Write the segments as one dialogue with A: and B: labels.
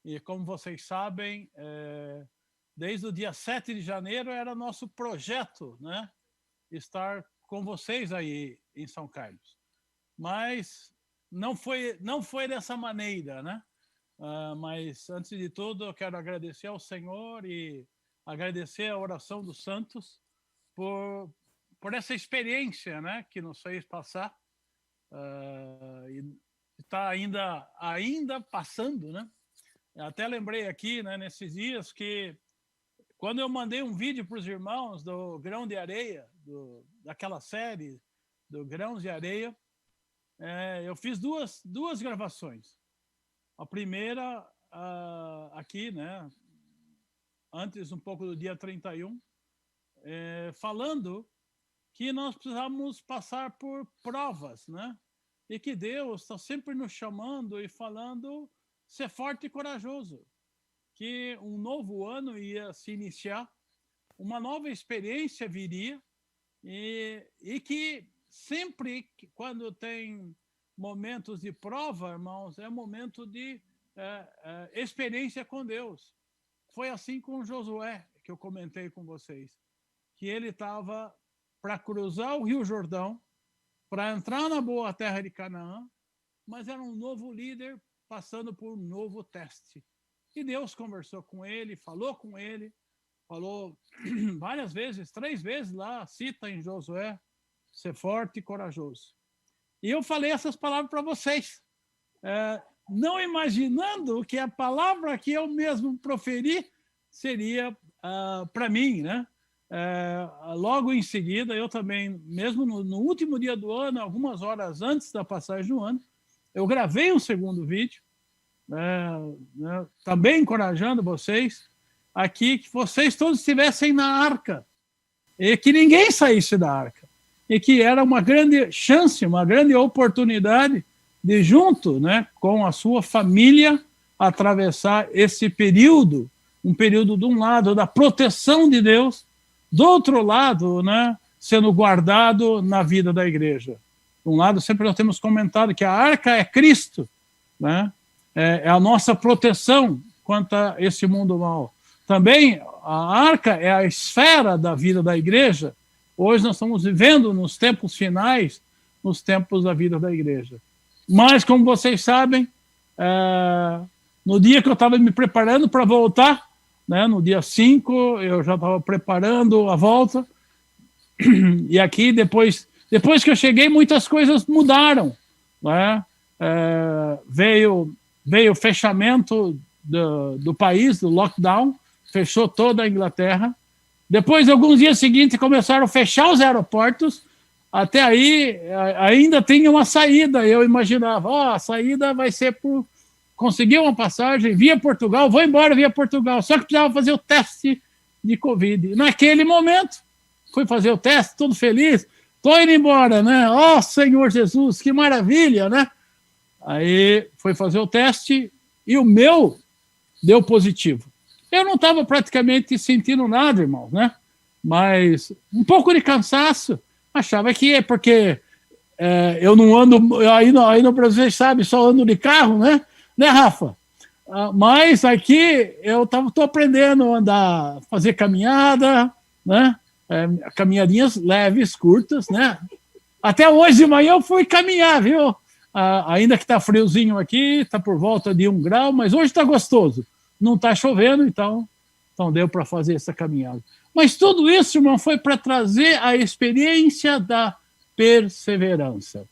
A: E como vocês sabem, desde o dia 7 de janeiro era nosso projeto, né? Estar com vocês aí em São Carlos. Mas não foi dessa maneira, né? Mas, antes de tudo, eu quero agradecer ao Senhor e agradecer a oração dos santos por essa experiência, né, que nos fez passar. E está ainda passando, né? Eu até lembrei aqui, né, nesses dias, que quando eu mandei um vídeo para os irmãos do Grão de Areia, daquela série do Grãos de Areia, eu fiz duas gravações. A primeira, aqui, né, antes um pouco do dia 31, falando que nós precisamos passar por provas, né? E que Deus está sempre nos chamando e falando, ser forte e corajoso, que um novo ano ia se iniciar, uma nova experiência viria, e que sempre quando tem momentos de prova, irmãos, é momento de experiência com Deus. Foi assim com Josué, que eu comentei com vocês, que ele estava para cruzar o Rio Jordão, para entrar na boa terra de Canaã, mas era um novo líder passando por um novo teste. E Deus conversou com ele, falou várias vezes, 3 vezes lá, cita em Josué, ser forte e corajoso. E eu falei essas palavras para vocês, não imaginando que a palavra que eu mesmo proferi seria para mim, né? Logo em seguida, eu também, mesmo no último dia do ano, algumas horas antes da passagem do ano, eu gravei um segundo vídeo, também encorajando vocês aqui, que vocês todos estivessem na arca, e que ninguém saísse da arca, e que era uma grande chance, uma grande oportunidade de, junto, né, com a sua família, atravessar esse período, um período, de um lado, da proteção de Deus, do outro lado, né, sendo guardado na vida da igreja. De um lado, sempre nós temos comentado que a arca é Cristo, né, é a nossa proteção quanto a esse mundo mau. Também a arca é a esfera da vida da igreja. Hoje nós estamos vivendo nos tempos finais, nos tempos da vida da igreja. Mas, como vocês sabem, no dia que eu estava me preparando para voltar, né, no dia 5, eu já estava preparando a volta, e aqui, depois que eu cheguei, muitas coisas mudaram, né? Veio o fechamento do país, do lockdown, fechou toda a Inglaterra. Depois, alguns dias seguintes, começaram a fechar os aeroportos. Até aí, ainda tinha uma saída. Eu imaginava, a saída vai ser por conseguir uma passagem via Portugal, vou embora via Portugal. Só que precisava fazer o teste de Covid. Naquele momento, fui fazer o teste, todo feliz. Estou indo embora, né? Senhor Jesus, que maravilha, né? Aí, fui fazer o teste e o meu deu positivo. Eu não estava praticamente sentindo nada, irmão, né? Mas um pouco de cansaço. Achava que é porque eu não ando, aí no Brasil, vocês sabem, só ando de carro, né? Né, Rafa? Mas aqui eu estou aprendendo a andar, fazer caminhada, né? Caminhadinhas leves, curtas, né? Até hoje de manhã eu fui caminhar, viu? Ainda que está friozinho aqui, está por volta de 1 grau, mas hoje está gostoso. Não está chovendo, então deu para fazer essa caminhada. Mas tudo isso, irmão, foi para trazer a experiência da perseverança.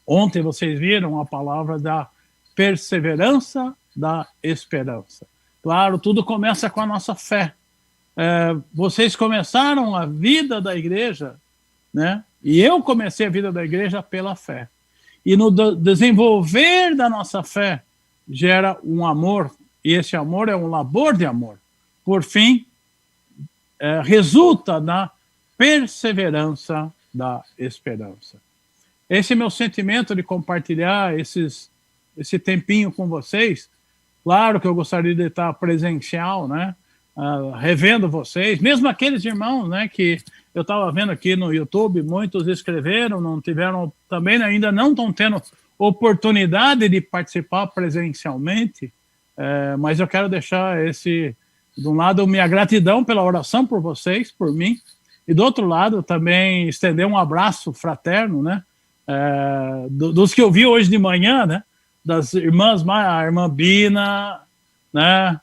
A: Ontem vocês viram a palavra da perseverança, da esperança. Claro, tudo começa com a nossa fé. Vocês começaram a vida da igreja, né? E eu comecei a vida da igreja pela fé. E no desenvolver da nossa fé gera um amor, e esse amor é um labor de amor. Por fim, resulta na perseverança da esperança. Esse é meu sentimento de compartilhar esse tempinho com vocês. Claro que eu gostaria de estar presencial, né? Revendo vocês, mesmo aqueles irmãos, né, que eu estava vendo aqui no YouTube, muitos escreveram, não tiveram, também ainda não estão tendo oportunidade de participar presencialmente. Mas eu quero deixar de um lado, minha gratidão pela oração por vocês, por mim, e do outro lado também estender um abraço fraterno, né? Dos que eu vi hoje de manhã, né? Das irmãs, a irmã Bina, né?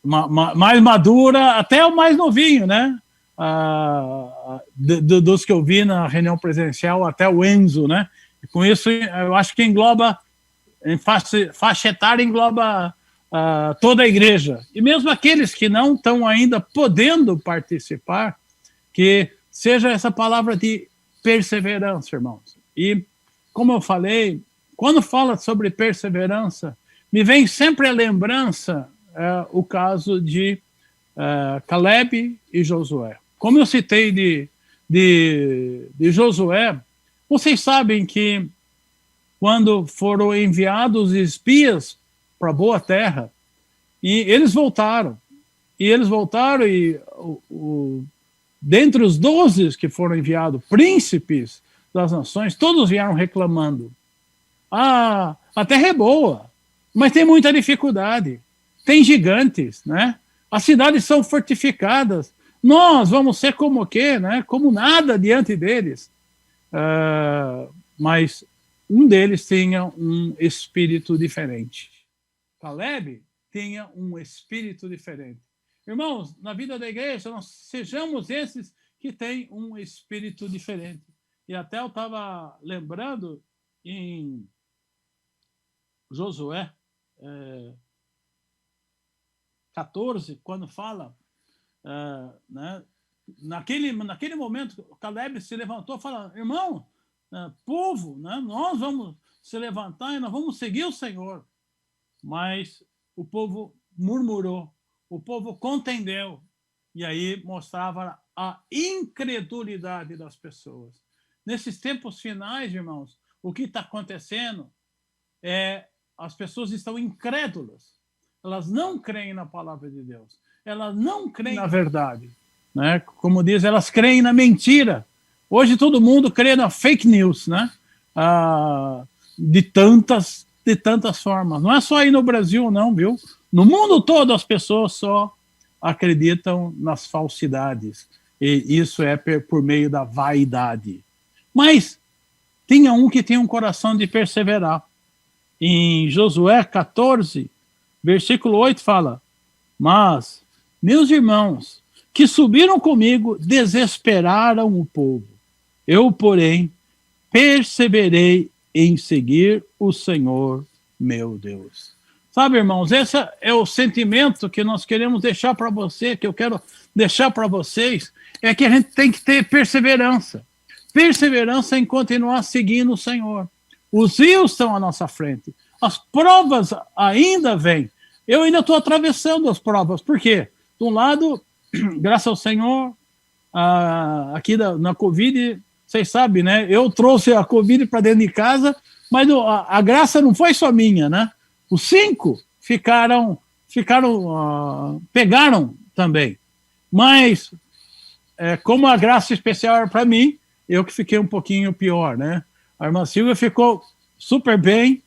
A: Mais madura, até o mais novinho, né? Dos que eu vi na reunião presencial, até o Enzo, né? E com isso, eu acho que engloba, em faixa etária, engloba toda a igreja. E mesmo aqueles que não estão ainda podendo participar, que seja essa palavra de perseverança, irmãos. E, como eu falei, quando fala sobre perseverança, me vem sempre a lembrança o caso de Caleb e Josué. Como eu citei de Josué, vocês sabem que quando foram enviados espias para a boa terra, e eles voltaram, e dentre os 12 que foram enviados, príncipes das nações, todos vieram reclamando. A terra é boa, mas tem muita dificuldade. Tem gigantes, né? As cidades são fortificadas. Nós vamos ser como o quê, né? Como nada diante deles. Mas um deles tinha um espírito diferente. Caleb tinha um espírito diferente. Irmãos, na vida da igreja, nós sejamos esses que têm um espírito diferente. E até eu estava lembrando em Josué 14, quando fala, né, naquele momento, Caleb se levantou e falou, irmão, povo, né, nós vamos se levantar e nós vamos seguir o Senhor. Mas o povo murmurou, o povo contendeu, e aí mostrava a incredulidade das pessoas. Nesses tempos finais, irmãos, o que está acontecendo as pessoas estão incrédulas. Elas não creem na palavra de Deus. Elas não creem na verdade. Né? Como diz, elas creem na mentira. Hoje todo mundo crê na fake news, né? De tantas formas. Não é só aí no Brasil, não, viu? No mundo todo as pessoas só acreditam nas falsidades. E isso é por meio da vaidade. Mas tinha um que tinha um coração de perseverar. Em Josué 14, versículo 8 fala, mas meus irmãos que subiram comigo desesperaram o povo. Eu, porém, perseverei em seguir o Senhor, meu Deus. Sabe, irmãos, esse é o sentimento que nós queremos deixar para você, que eu quero deixar para vocês, é que a gente tem que ter perseverança. Perseverança em continuar seguindo o Senhor. Os rios estão à nossa frente. As provas ainda vêm. Eu ainda estou atravessando as provas. Por quê? De um lado, graças ao Senhor, aqui na Covid, vocês sabem, né? Eu trouxe a Covid para dentro de casa, mas a graça não foi só minha, né? Os 5 pegaram também. Mas, como a graça especial era para mim, eu que fiquei um pouquinho pior, né? A irmã Silvia ficou super bem,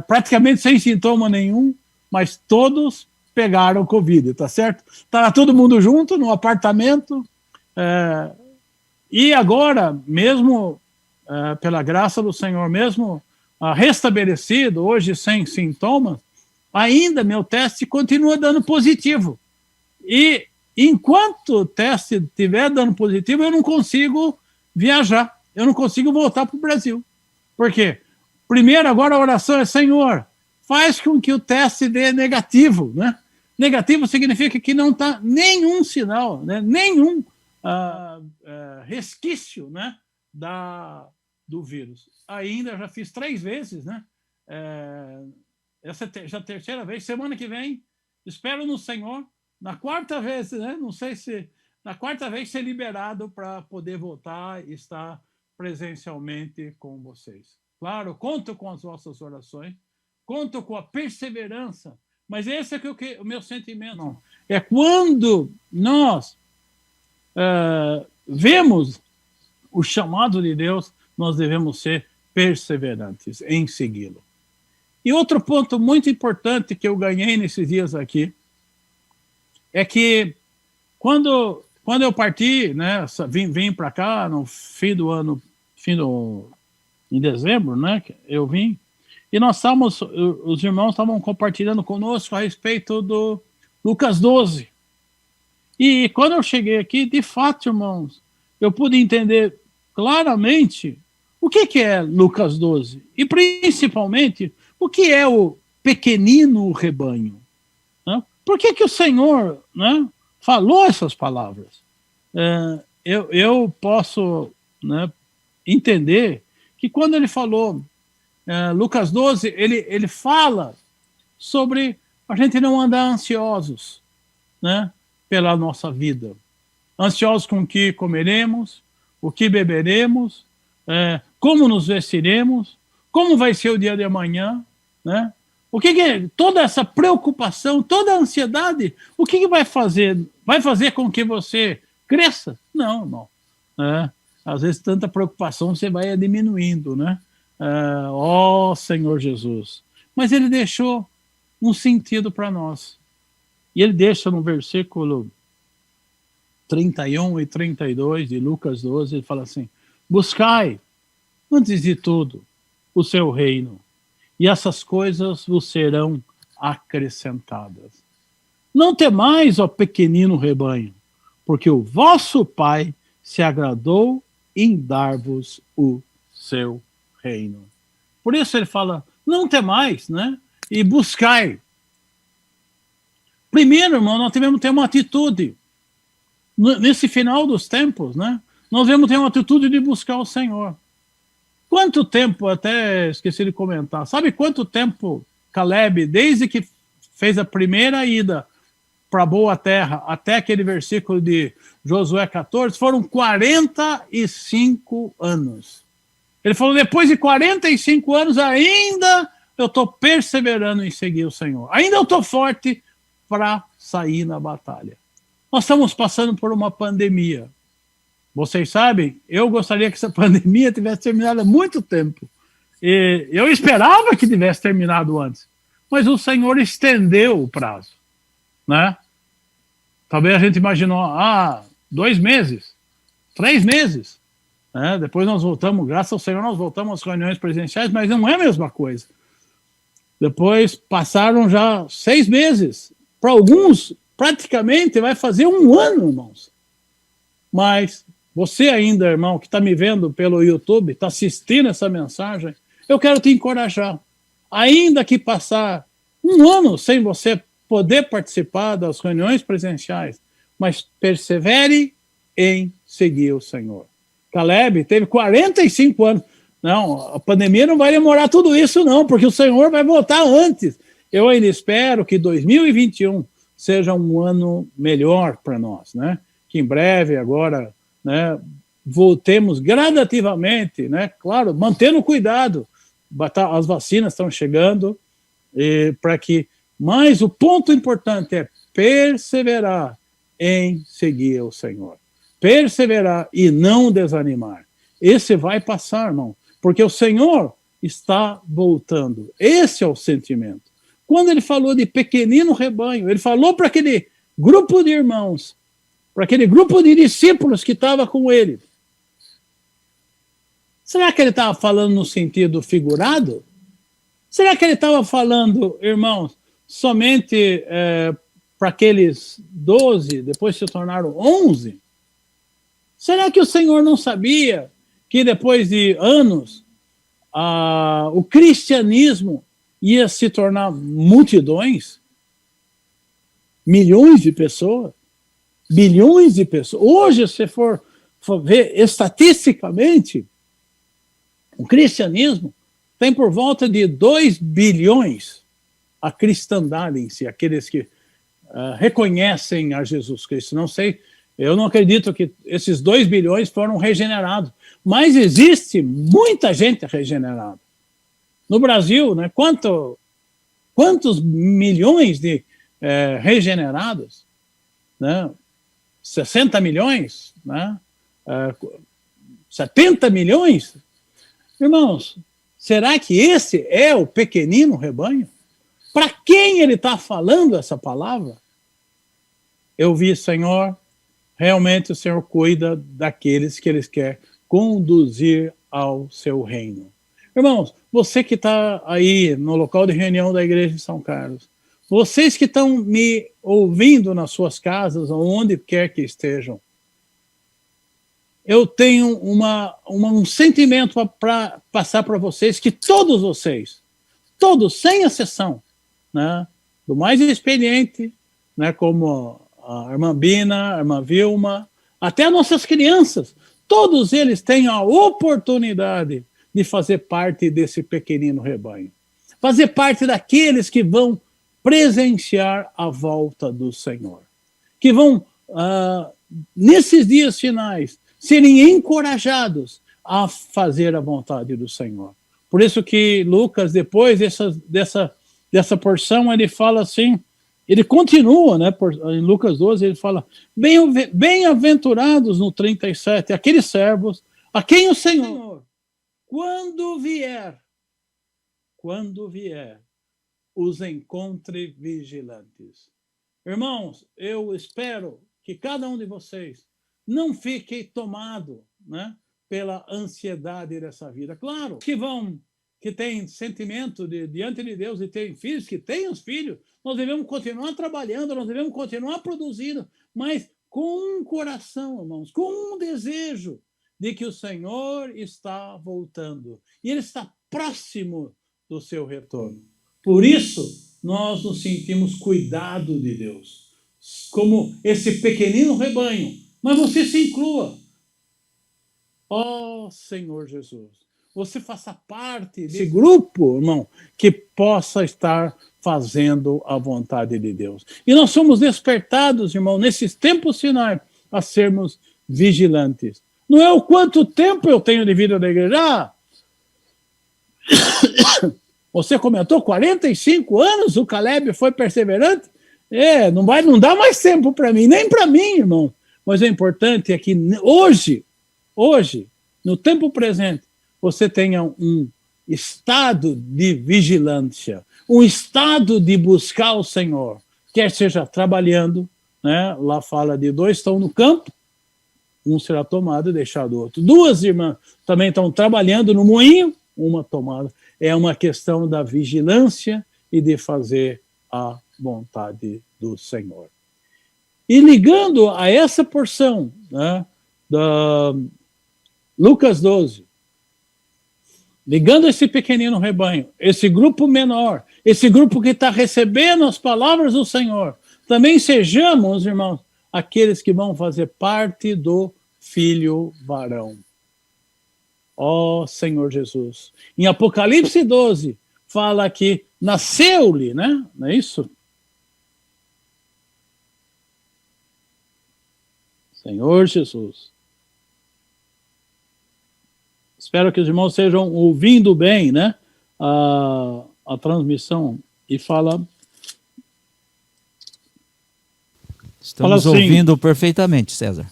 A: praticamente sem sintoma nenhum, mas todos pegaram Covid, tá certo? Estava todo mundo junto no apartamento, e agora, mesmo pela graça do Senhor, mesmo restabelecido, hoje sem sintomas, ainda meu teste continua dando positivo. E enquanto o teste estiver dando positivo, eu não consigo viajar, eu não consigo voltar para o Brasil. Por quê? Primeiro, agora a oração é, Senhor, faz com que o teste dê negativo, né? Negativo significa que não está nenhum sinal, né? Nenhum resquício, né? Do vírus. Ainda já fiz 3 vezes, né? Essa é já a terceira vez. Semana que vem, espero no Senhor. Na 4ª vez, né? Não sei se na 4ª vez ser liberado para poder voltar e estar presencialmente com vocês. Claro, conto com as vossas orações, conto com a perseverança, mas esse é o meu sentimento. Não. É quando nós vemos o chamado de Deus, nós devemos ser perseverantes em segui-lo. E outro ponto muito importante que eu ganhei nesses dias aqui é que quando eu parti, né, vim para cá no fim do ano, em dezembro, né, eu vim, e nós estávamos, os irmãos estavam compartilhando conosco a respeito do Lucas 12. E quando eu cheguei aqui, de fato, irmãos, eu pude entender claramente o que é Lucas 12. E principalmente, o que é o pequenino rebanho. Né? Por que o Senhor, né, falou essas palavras? Eu posso, né, entender que quando ele falou Lucas 12, ele fala sobre a gente não andar ansiosos, né, pela nossa vida. Ansiosos com o que comeremos, o que beberemos, como nos vestiremos, como vai ser o dia de amanhã, né? O que toda essa preocupação, toda a ansiedade, o que vai fazer? Vai fazer com que você cresça? Não, não. Às vezes tanta preocupação você vai diminuindo, né? Ó Senhor Jesus. Mas ele deixou um sentido para nós. E ele deixa no versículo 31 e 32 de Lucas 12, ele fala assim: buscai, antes de tudo, o seu reino, e essas coisas vos serão acrescentadas. Não temais, ó pequenino rebanho, porque o vosso Pai se agradou em dar-vos o seu reino. Por isso ele fala, não temais, né? E buscai. Primeiro, irmão, nós devemos ter uma atitude. Nesse final dos tempos, né? Nós devemos ter uma atitude de buscar o Senhor. Quanto tempo, até esqueci de comentar, sabe quanto tempo Caleb, desde que fez a primeira ida para a boa terra, até aquele versículo de Josué 14, foram 45 anos. Ele falou, depois de 45 anos, ainda eu estou perseverando em seguir o Senhor. Ainda eu estou forte para sair na batalha. Nós estamos passando por uma pandemia. Vocês sabem, eu gostaria que essa pandemia tivesse terminado há muito tempo. E eu esperava que tivesse terminado antes. Mas o Senhor estendeu o prazo. Né? Talvez a gente imaginou, 2 meses, 3 meses. Né? Depois nós voltamos, graças ao Senhor, nós voltamos às reuniões presenciais, mas não é a mesma coisa. Depois passaram já 6 meses. Para alguns, praticamente vai fazer 1 ano, irmãos. Mas você ainda, irmão, que está me vendo pelo YouTube, está assistindo essa mensagem, eu quero te encorajar. Ainda que passar 1 ano sem você poder participar das reuniões presenciais, mas persevere em seguir o Senhor. Caleb teve 45 anos. Não, a pandemia não vai demorar tudo isso não, porque o Senhor vai voltar antes. Eu ainda espero que 2021 seja um ano melhor para nós, né? Que em breve agora, né, voltemos gradativamente, né? Claro, mantendo cuidado. As vacinas estão chegando, para que... Mas o ponto importante é perseverar em seguir o Senhor. Perseverar e não desanimar. Esse vai passar, irmão, porque o Senhor está voltando. Esse é o sentimento. Quando ele falou de pequenino rebanho, ele falou para aquele grupo de irmãos, para aquele grupo de discípulos que estava com ele. Será que ele estava falando no sentido figurado? Será que ele estava falando, irmãos, somente para aqueles 12, depois se tornaram 11? Será que o Senhor não sabia que depois de anos o cristianismo ia se tornar multidões? Milhões de pessoas? Bilhões de pessoas? Hoje, se for ver estatisticamente, o cristianismo tem por volta de 2 bilhões a cristandade em si, aqueles que reconhecem a Jesus Cristo. Não sei, eu não acredito que esses 2 bilhões foram regenerados, mas existe muita gente regenerada. No Brasil, né, quantos milhões de regenerados? Né? 60 milhões? Né? 70 milhões? Irmãos, Será que esse é o pequenino rebanho? Para quem ele está falando essa palavra? Eu vi, Senhor, realmente o Senhor cuida daqueles que Ele quer conduzir ao seu reino. Irmãos, você que está aí no local de reunião da Igreja de São Carlos, vocês que estão me ouvindo nas suas casas, ou onde quer que estejam, eu tenho um sentimento para passar para vocês, que todos vocês, todos, sem exceção, né, do mais experiente, né, como a irmã Bina, a irmã Vilma, até as nossas crianças, todos eles têm a oportunidade de fazer parte desse pequenino rebanho. Fazer parte daqueles que vão presenciar a volta do Senhor. Que vão, nesses dias finais, serem encorajados a fazer a vontade do Senhor. Por isso que Lucas, depois dessa porção, ele fala assim, ele continua, né, em Lucas 12, ele fala, bem-aventurados no 37, aqueles servos a quem o Senhor, quando vier, os encontre vigilantes. Irmãos, eu espero que cada um de vocês não fique tomado, né, pela ansiedade dessa vida. Claro que tem sentimento diante de Deus e tem filhos, que têm os filhos, nós devemos continuar trabalhando, nós devemos continuar produzindo, mas com um coração, irmãos, com um desejo de que o Senhor está voltando. E Ele está próximo do seu retorno. Por isso, nós nos sentimos cuidado de Deus, como esse pequenino rebanho. Mas você se inclua. Ó Senhor Jesus, você faça parte desse grupo, irmão, que possa estar fazendo a vontade de Deus. E nós somos despertados, irmão, nesses tempos finais, a sermos vigilantes. Não é o quanto tempo eu tenho de vida da igreja. Você comentou 45 anos, o Caleb foi perseverante. Não dá mais tempo para mim, nem para mim, irmão. Mas o importante é que hoje, no tempo presente, você tenha um estado de vigilância, um estado de buscar o Senhor, quer seja trabalhando, né? Lá fala de 2 estão no campo, um será tomado e deixado o outro. 2 irmãs também estão trabalhando no moinho, uma tomada. É uma questão da vigilância e de fazer a vontade do Senhor. E ligando a essa porção, né, da Lucas 12, ligando esse pequenino rebanho, esse grupo menor, esse grupo que está recebendo as palavras do Senhor, também sejamos, irmãos, aqueles que vão fazer parte do filho varão. Ó Senhor Jesus. Em Apocalipse 12, fala que nasceu-lhe, né? Não é isso? Senhor Jesus. Espero que os irmãos estejam ouvindo bem, né, a transmissão. E fala...
B: Estamos
A: fala assim,
B: ouvindo perfeitamente, César.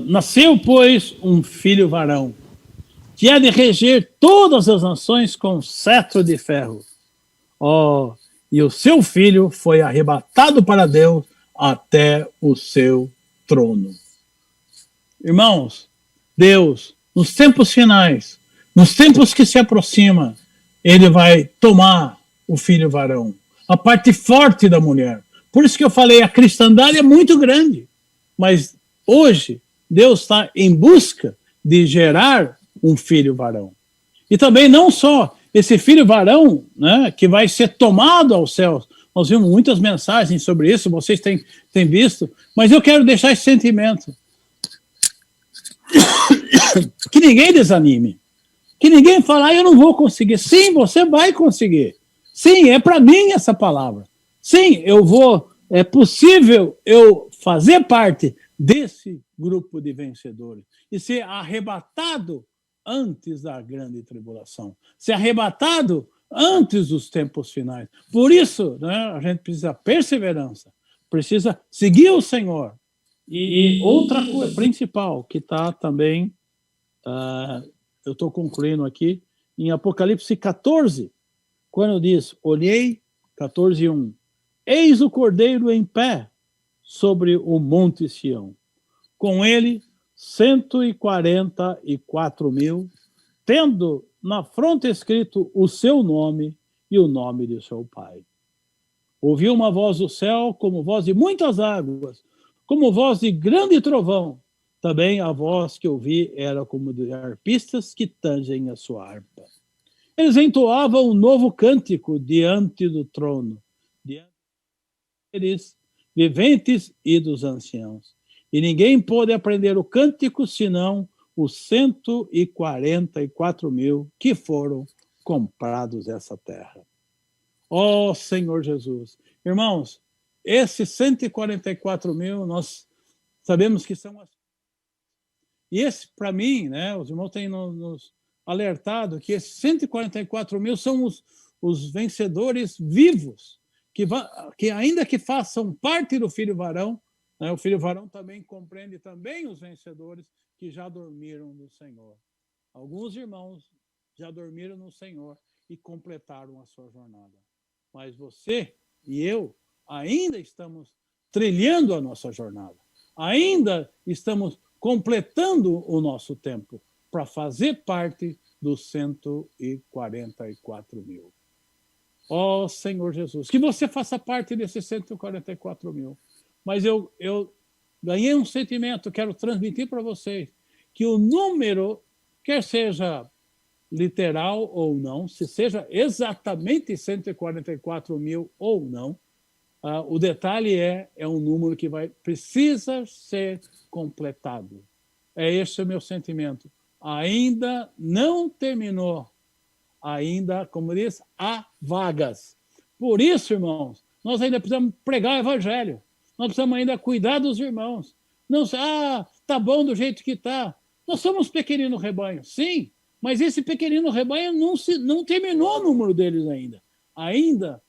A: Nasceu, pois, um filho varão, que há de reger todas as nações com cetro de ferro. E o seu filho foi arrebatado para Deus até o seu trono. Irmãos, Deus, nos tempos finais, nos tempos que se aproximam, Ele vai tomar o filho varão, a parte forte da mulher. Por isso que eu falei, a cristandade é muito grande, mas hoje Deus está em busca de gerar um filho varão. E também não só esse filho varão, né, que vai ser tomado aos céus. Nós vimos muitas mensagens sobre isso, vocês têm visto, mas eu quero deixar esse sentimento. Que ninguém desanime. Que ninguém fale, eu não vou conseguir. Sim, você vai conseguir. Sim, é para mim essa palavra. Sim, é possível eu fazer parte desse grupo de vencedores e ser arrebatado antes da grande tribulação. Ser arrebatado antes dos tempos finais. Por isso, né, a gente precisa perseverança, precisa seguir o Senhor. E outra coisa principal que está também eu estou concluindo aqui, em Apocalipse 14, quando diz, olhei, 14:1, eis o Cordeiro em pé sobre o monte Sião, com ele 144.000, tendo na fronte escrito o seu nome e o nome de seu pai. Ouvi uma voz do céu, como voz de muitas águas, como voz de grande trovão. Também a voz que ouvi era como de arpistas que tangem a sua harpa. Eles entoavam um novo cântico diante do trono, diante deles, viventes e dos anciãos. E ninguém pôde aprender o cântico, senão os 144.000 que foram comprados dessa terra. Ó Senhor Jesus. Irmãos, esses 144.000, nós sabemos que são... E esse, para mim, né, os irmãos têm nos alertado que esses 144.000 são os vencedores vivos, que ainda que façam parte do filho varão, né, o filho varão também compreende também os vencedores que já dormiram no Senhor. Alguns irmãos já dormiram no Senhor e completaram a sua jornada. Mas você e eu ainda estamos trilhando a nossa jornada. Ainda estamos completando o nosso tempo para fazer parte dos 144.000. Ó Senhor Jesus, que você faça parte desses 144.000. Mas eu ganhei um sentimento, quero transmitir para vocês, que o número, quer seja literal ou não, se seja exatamente 144.000 ou não, o detalhe é um número que precisa ser completado. É esse o meu sentimento. Ainda não terminou. Ainda, como diz, há vagas. Por isso, irmãos, nós ainda precisamos pregar o evangelho. Nós precisamos ainda cuidar dos irmãos. Não, tá bom do jeito que tá. Nós somos pequenino rebanho, sim, mas esse pequenino rebanho não terminou o número deles ainda. Ainda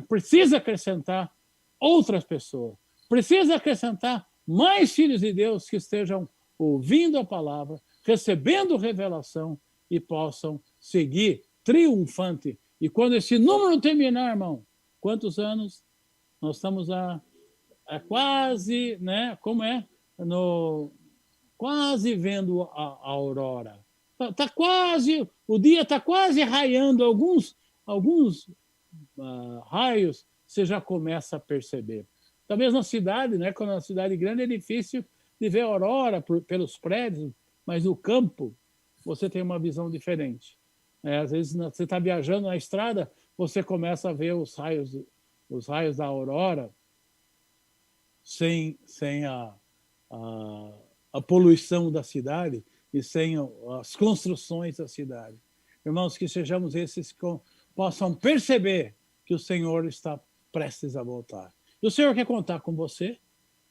A: precisa acrescentar outras pessoas. Precisa acrescentar mais filhos de Deus que estejam ouvindo a palavra, recebendo revelação e possam seguir triunfante. E quando esse número terminar, irmão, quantos anos? Nós estamos a quase, né? Como é? Quase vendo a aurora. Tá quase, o dia está quase raiando, alguns raios você já começa a perceber. Talvez na cidade, né? Quando é uma cidade grande é difícil de ver a aurora pelos prédios, mas no campo você tem uma visão diferente. Às vezes você está viajando na estrada, você começa a ver os raios da aurora sem a poluição da cidade e sem as construções da cidade. Irmãos, que sejamos esses que possam perceber que o Senhor está prestes a voltar. E o Senhor quer contar com você,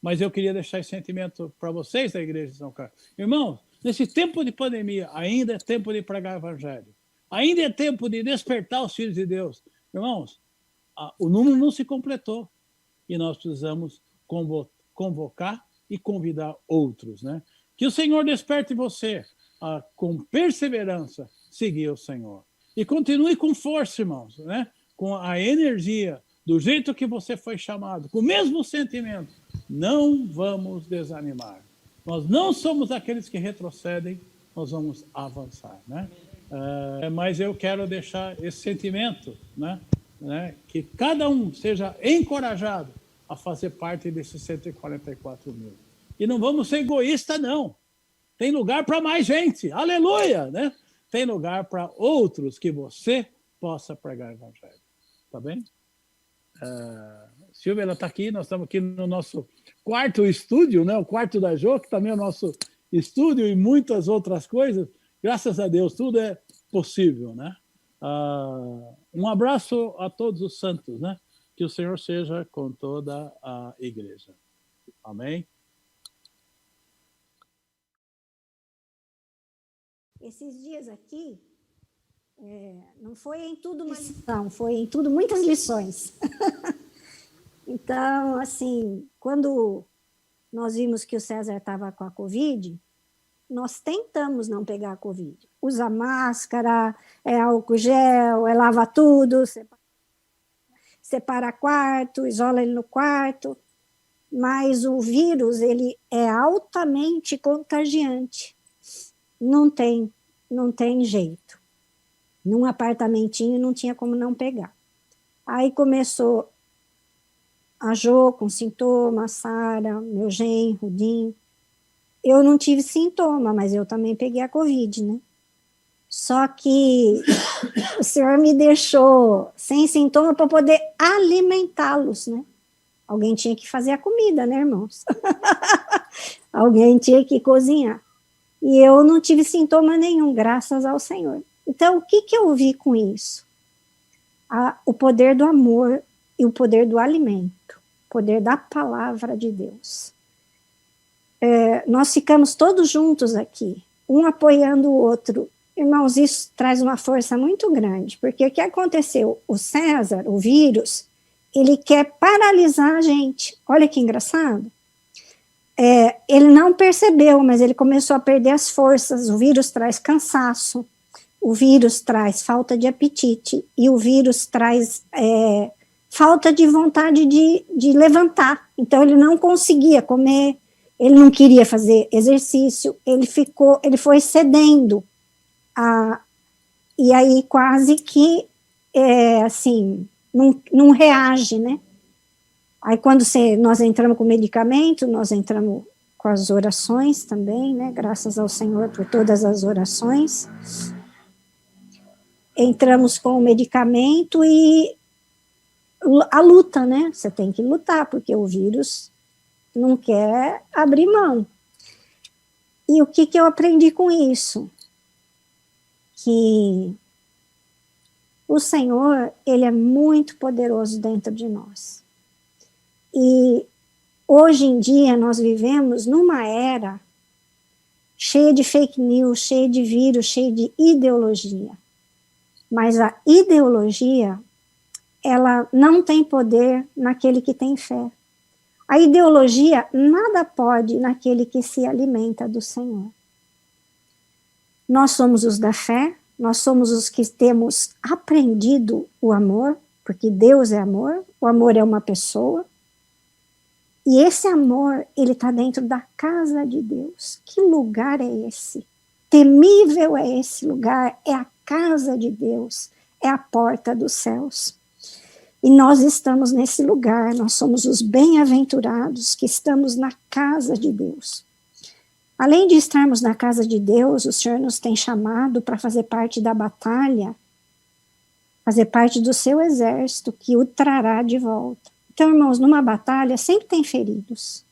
A: mas eu queria deixar esse sentimento para vocês da Igreja de São Carlos. Irmãos, nesse tempo de pandemia, ainda é tempo de pregar o evangelho. Ainda é tempo de despertar os filhos de Deus. Irmãos, o número não se completou e nós precisamos convocar e convidar outros, né? Que o Senhor desperte você a, com perseverança, seguir o Senhor. E continue com força, irmãos, né? Com a energia, do jeito que você foi chamado, com o mesmo sentimento. Não vamos desanimar. Nós não somos aqueles que retrocedem, nós vamos avançar, né? Mas eu quero deixar esse sentimento, né? Que cada um seja encorajado a fazer parte desses 144.000. E não vamos ser egoístas, não. Tem lugar para mais gente, aleluia, né? Tem lugar para outros que você possa pregar o evangelho. Tá bem? Silvia, ela está aqui, nós estamos aqui no nosso quarto estúdio, né? O quarto da Jo, que também é o nosso estúdio e muitas outras coisas. Graças a Deus, tudo é possível, né? Um abraço a todos os santos, né? Que o Senhor seja com toda a igreja. Amém?
C: Esses dias aqui, não foi em tudo uma lição, foi em tudo muitas lições. Então, assim, quando nós vimos que o César estava com a Covid, nós tentamos não pegar a Covid. Usa máscara, é álcool gel, é lava tudo, separa quarto, isola ele no quarto, mas o vírus, ele é altamente contagiante. Não tem jeito. Num apartamentinho não tinha como não pegar. Aí começou a Jô com sintoma, a Sara, meu genro, Dinho. Eu não tive sintoma, mas eu também peguei a Covid, né? Só que o Senhor me deixou sem sintoma para poder alimentá-los, né? Alguém tinha que fazer a comida, né, irmãos? Alguém tinha que cozinhar. E eu não tive sintoma nenhum, graças ao Senhor. Então, o que eu vi com isso? O poder do amor e o poder do alimento, o poder da palavra de Deus. Nós ficamos todos juntos aqui, um apoiando o outro. Irmãos, isso traz uma força muito grande, porque o que aconteceu? O César, o vírus, ele quer paralisar a gente. Olha que engraçado. Ele não percebeu, mas ele começou a perder as forças. O vírus traz cansaço, o vírus traz falta de apetite, e o vírus traz falta de vontade de levantar. Então, ele não conseguia comer, ele não queria fazer exercício, ele foi cedendo. E aí quase que, assim, não reage, né? Aí quando nós entramos com medicamento, nós entramos com as orações também, né? Graças ao Senhor por todas as orações. Entramos com o medicamento e a luta, né? Você tem que lutar, porque o vírus não quer abrir mão. E o que eu aprendi com isso? Que o Senhor, ele é muito poderoso dentro de nós. E hoje em dia nós vivemos numa era cheia de fake news, cheia de vírus, cheia de ideologia. Mas a ideologia, ela não tem poder naquele que tem fé. A ideologia nada pode naquele que se alimenta do Senhor. Nós somos os da fé, nós somos os que temos aprendido o amor, porque Deus é amor, o amor é uma pessoa, e esse amor, ele está dentro da casa de Deus. Que lugar é esse? Temível é esse lugar, é a casa de Deus, é a porta dos céus. E nós estamos nesse lugar, nós somos os bem-aventurados que estamos na casa de Deus. Além de estarmos na casa de Deus, o Senhor nos tem chamado para fazer parte da batalha, fazer parte do seu exército que o trará de volta. Então, irmãos, numa batalha sempre tem feridos.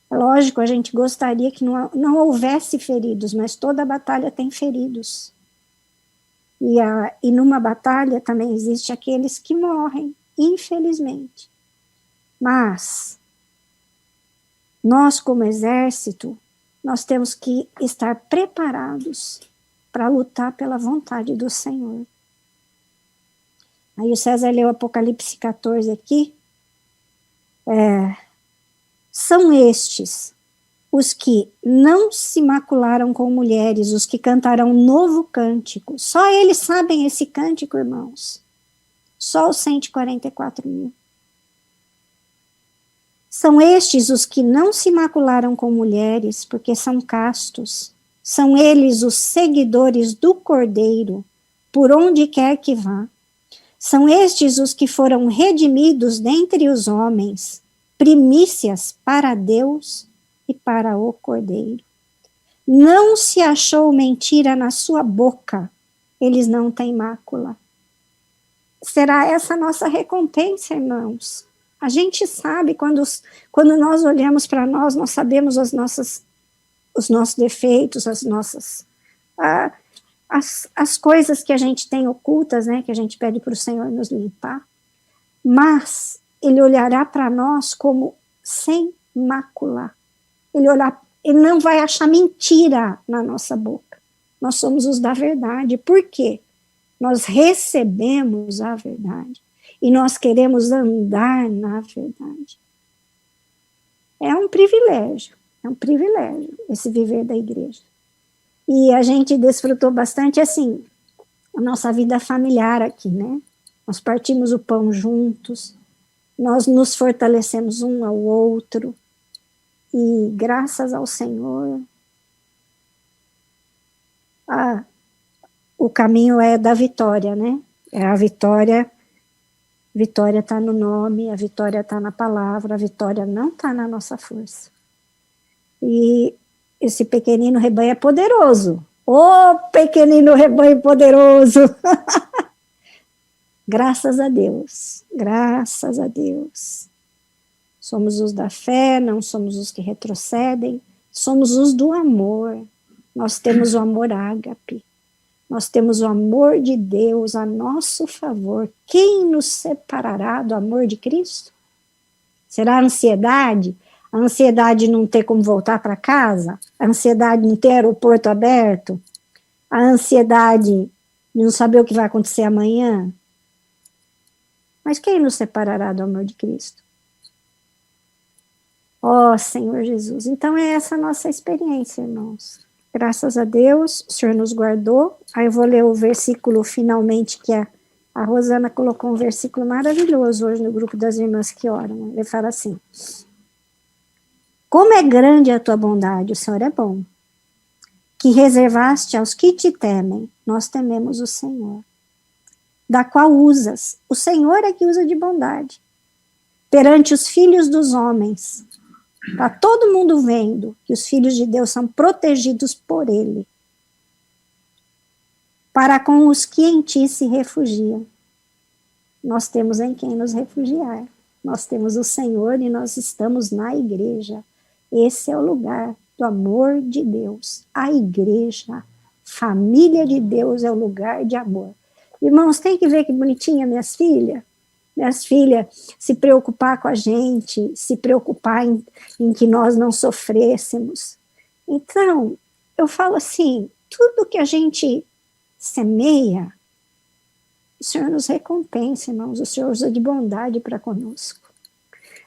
C: É lógico, a gente gostaria que não houvesse feridos, mas toda batalha tem feridos. E numa batalha também existe aqueles que morrem, infelizmente. Mas nós, como exército, nós temos que estar preparados para lutar pela vontade do Senhor. Aí o César leu Apocalipse 14 aqui. São estes os que não se macularam com mulheres, os que cantarão um novo cântico. Só eles sabem esse cântico, irmãos. Só os 144 mil. São estes os que não se macularam com mulheres, porque são castos. São eles os seguidores do Cordeiro, por onde quer que vá. São estes os que foram redimidos dentre os homens, primícias para Deus e para o Cordeiro. Não se achou mentira na sua boca, eles não têm mácula. Será essa a nossa recompensa, irmãos? A gente sabe, quando nós olhamos para nós, nós sabemos os nossos defeitos, as coisas que a gente tem ocultas, né, que a gente pede para o Senhor nos limpar, mas Ele olhará para nós como sem mácula. Ele não vai achar mentira na nossa boca. Nós somos os da verdade. Por quê? Nós recebemos a verdade e nós queremos andar na verdade. É um privilégio. É um privilégio esse viver da igreja. E a gente desfrutou bastante, assim, a nossa vida familiar aqui, né? Nós partimos o pão juntos, nós nos fortalecemos um ao outro, e graças ao Senhor, o caminho é da vitória, né? É a vitória está no nome, a vitória está na palavra, a vitória não está na nossa força. E esse pequenino rebanho é poderoso. Ô, pequenino rebanho poderoso! Graças a Deus, graças a Deus. Somos os da fé, não somos os que retrocedem, somos os do amor. Nós temos o amor ágape, nós temos o amor de Deus a nosso favor. Quem nos separará do amor de Cristo? Será a ansiedade? A ansiedade de não ter como voltar para casa? A ansiedade de não ter aeroporto aberto? A ansiedade de não saber o que vai acontecer amanhã? Mas quem nos separará do amor de Cristo? Ó Senhor Jesus. Então é essa a nossa experiência, irmãos. Graças a Deus, o Senhor nos guardou. Aí eu vou ler o versículo finalmente, que a Rosana colocou um versículo maravilhoso hoje no grupo das irmãs que oram. Ele fala assim: como é grande a tua bondade, o Senhor é bom, que reservaste aos que te temem, nós tememos o Senhor, da qual usas, o Senhor é que usa de bondade, perante os filhos dos homens. Está todo mundo vendo que os filhos de Deus são protegidos por Ele, para com os que em ti se refugiam. Nós temos em quem nos refugiar. Nós temos o Senhor e nós estamos na igreja. Esse é o lugar do amor de Deus. A igreja, família de Deus, é o lugar de amor. Irmãos, tem que ver que bonitinha minhas filhas. Minhas filhas se preocupar com a gente, se preocupar em que nós não sofrêssemos. Então, eu falo assim, tudo que a gente semeia, o Senhor nos recompensa, irmãos, o Senhor usa de bondade para conosco.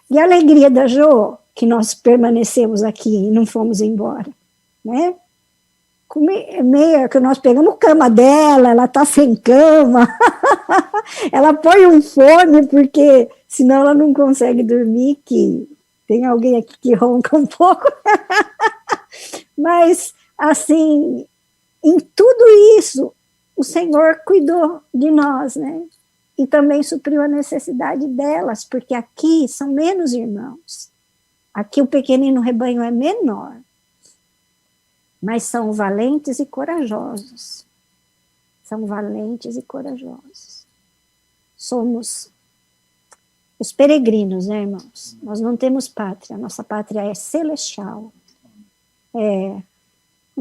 C: E a alegria da Jo, que nós permanecemos aqui e não fomos embora, né? Meio que nós pegamos cama dela, ela está sem cama, ela põe um fone, porque senão ela não consegue dormir, que tem alguém aqui que ronca um pouco. Mas, assim, em tudo isso, o Senhor cuidou de nós, né? E também supriu a necessidade delas, porque aqui são menos irmãos. Aqui o pequenino rebanho é menor, mas são valentes e corajosos. São valentes e corajosos. Somos os peregrinos, né, irmãos? Nós não temos pátria, nossa pátria é celestial. O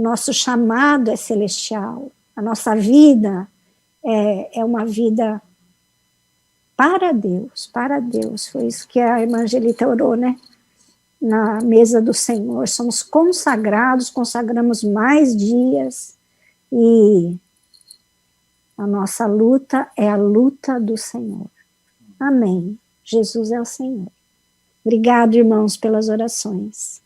C: nosso chamado é celestial. A nossa vida é uma vida para Deus, para Deus. Foi isso que a irmã Angelita orou, né? Na mesa do Senhor. Somos consagrados, consagramos mais dias, e a nossa luta é a luta do Senhor. Amém. Jesus é o Senhor. Obrigado, irmãos, pelas orações.